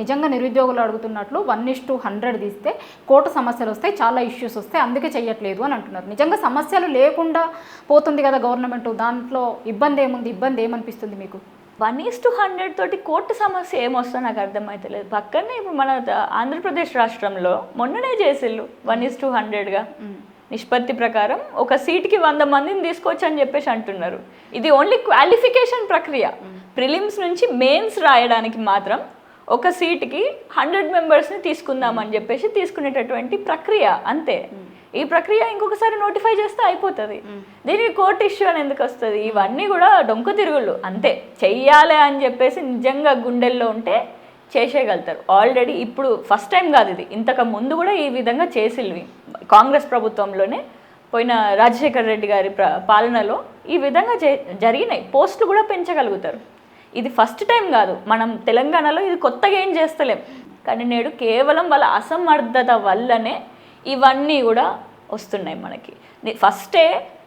నిజంగా నిరుద్యోగులు అడుగుతున్నట్లు 1:100 తీస్తే కోర్టు సమస్యలు వస్తాయి, చాలా ఇష్యూస్ వస్తాయి, అందుకే చెయ్యట్లేదు అని అంటున్నారు. నిజంగా సమస్యలు లేకుండా పోతుంది కదా గవర్నమెంట్, దాంట్లో ఇబ్బంది ఏముంది? ఇబ్బంది ఏమనిపిస్తుంది మీకు? 1:100 తోటి కోర్టు సమస్య ఏమొస్తుందో నాకు అర్థమవుతలేదు. పక్కనే ఇప్పుడు మన ఆంధ్రప్రదేశ్ రాష్ట్రంలో మొన్ననే చేసిళ్ళు 1:100గా నిష్పత్తి ప్రకారం ఒక సీట్కి 100 మందిని తీసుకోవచ్చు అని చెప్పేసి అంటున్నారు. ఇది ఓన్లీ క్వాలిఫికేషన్ ప్రక్రియ. ప్రిలిమ్స్ నుంచి మెయిన్స్ రాయడానికి మాత్రం ఒక సీట్కి 100 మెంబర్స్ని తీసుకుందామని చెప్పేసి తీసుకునేటటువంటి ప్రక్రియ అంతే. ఈ ప్రక్రియ ఇంకొకసారి నోటిఫై చేస్తే అయిపోతుంది. దీనికి కోర్టు ఇష్యూ అని ఎందుకు వస్తుంది? ఇవన్నీ కూడా డొంకు తిరుగుళ్ళు అంతే. చెయ్యాలి అని చెప్పేసి నిజంగా గుండెల్లో ఉంటే చేసేయగలుగుతారు. ఆల్రెడీ ఇప్పుడు ఫస్ట్ టైం కాదు ఇది, ఇంతకు ముందు కూడా ఈ విధంగా చేసిల్వి. కాంగ్రెస్ ప్రభుత్వంలోనే పోయిన రాజశేఖర్ రెడ్డి గారి పాలనలో ఈ విధంగా జరిగినాయి. పోస్టులు కూడా పెంచగలుగుతారు. ఇది ఫస్ట్ టైం కాదు. మనం తెలంగాణలో ఇది కొత్తగా ఏం చేస్తలేం. కానీ నేడు కేవలం వాళ్ళ అసమర్థత వల్లనే ఇవన్నీ కూడా వస్తున్నాయి మనకి. ఫస్టే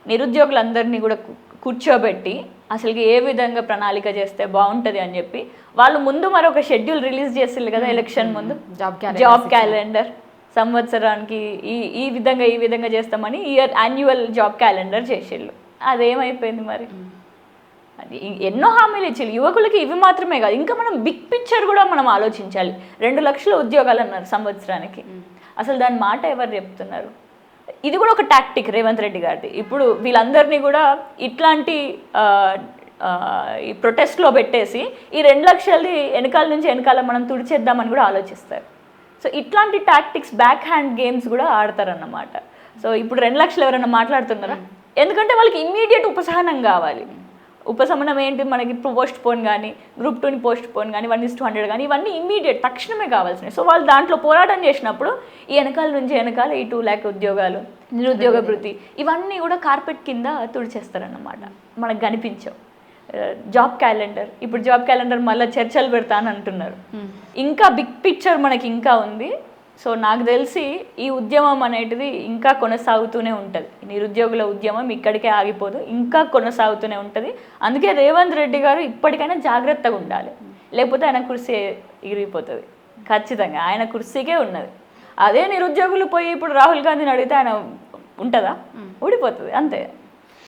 నిరుద్యోగులందరినీ కూడా కూర్చోబెట్టి అసలుకి ఏ విధంగా ప్రణాళిక చేస్తే బాగుంటుంది అని చెప్పి వాళ్ళు ముందు మరొక షెడ్యూల్ రిలీజ్ చేసిళ్ళు కదా ఎలక్షన్ ముందు, జాబ్ క్యాలెండర్. సంవత్సరానికి ఈ విధంగా చేస్తామని యాన్యువల్ జాబ్ క్యాలెండర్ చేసిళ్ళు. అదేమైపోయింది మరి? అది ఎన్నో హామీలు ఇచ్చారు యువకులకి. ఇవి మాత్రమే కాదు, ఇంకా మనం బిగ్ పిక్చర్ కూడా మనం ఆలోచించాలి. 2 లక్షల ఉద్యోగాలు అన్నారు సంవత్సరానికి. అసలు దాని మాట ఎవరు చెప్తున్నారు? ఇది కూడా ఒక టాక్టిక్ రేవంత్ రెడ్డి గారిది. ఇప్పుడు వీళ్ళందరినీ కూడా ఇట్లాంటి ఈ ప్రొటెస్ట్లో పెట్టేసి ఈ 2 లక్షలది వెనకాల మనం తుడిచేద్దామని కూడా ఆలోచిస్తారు. సో ఇట్లాంటి టాక్టిక్స్, బ్యాక్ హ్యాండ్ గేమ్స్ కూడా ఆడతారన్నమాట. సో ఇప్పుడు 2 లక్షలు ఎవరైనా మాట్లాడుతున్నారా? ఎందుకంటే వాళ్ళకి ఇమ్మీడియట్ ఉపశమనం కావాలి. ఉపశమనం ఏంటి? మనకి పోస్ట్ పోన్ కానీ, గ్రూప్ 2ని పోస్ట్ పోన్ కానీ, 1:100 కానీ, ఇవన్నీ ఇమ్మీడియట్ తక్షణమే కావాల్సినవి. సో వాళ్ళు దాంట్లో పోరాటం చేసినప్పుడు ఈ వెనకాల ఈ 2 lakh ఉద్యోగాలు, నిరుద్యోగ భృతి, ఇవన్నీ కూడా కార్పెట్ కింద తుడిచేస్తారన్నమాట. మనకు కనిపించవు. జాబ్ క్యాలెండర్, ఇప్పుడు జాబ్ క్యాలెండర్ మళ్ళీ చర్చలు పెడతాను అంటున్నారు. ఇంకా బిగ్ పిక్చర్ మనకి ఇంకా ఉంది. సో నాకు తెలిసి ఈ ఉద్యమం అనేటిది ఇంకా కొనసాగుతూనే ఉంటుంది. నిరుద్యోగుల ఉద్యమం ఇక్కడికే ఆగిపోదు, ఇంకా కొనసాగుతూనే ఉంటుంది. అందుకే రేవంత్ రెడ్డి గారు ఇప్పటికైనా జాగ్రత్తగా ఉండాలి, లేకపోతే ఆయన కుర్చీ ఎగిరిపోతుంది. ఖచ్చితంగా ఆయన కుర్చీకే ఉన్నది. అదే నిరుద్యోగులు పోయి ఇప్పుడు రాహుల్ గాంధీని అడిగితే ఆయన ఉంటుందా? ఊడిపోతుంది అంతే.